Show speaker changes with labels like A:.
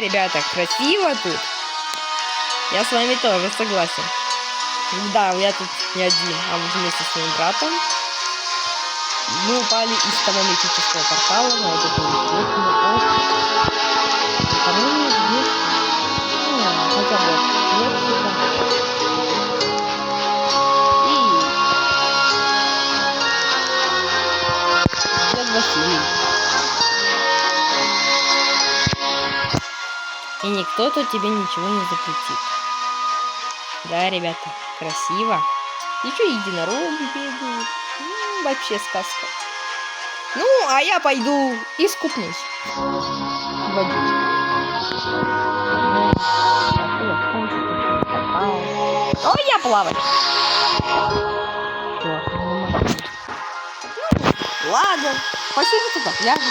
A: ребята, красиво тут. Я с вами тоже согласен. Да, я тут не один, а вот вместе с моим братом. Мы упали из того мифического портала на этот неизвестный остров. По-моему, здесь... хотя бы Мексика. И... дед Василий. И никто тут тебе ничего не запретит. Да, ребята, красиво. Еще единороги бегают. Вообще сказка. Ну, а я пойду искупнусь. Водичка. Ой, я плавать. Ладно, посидите на пляже,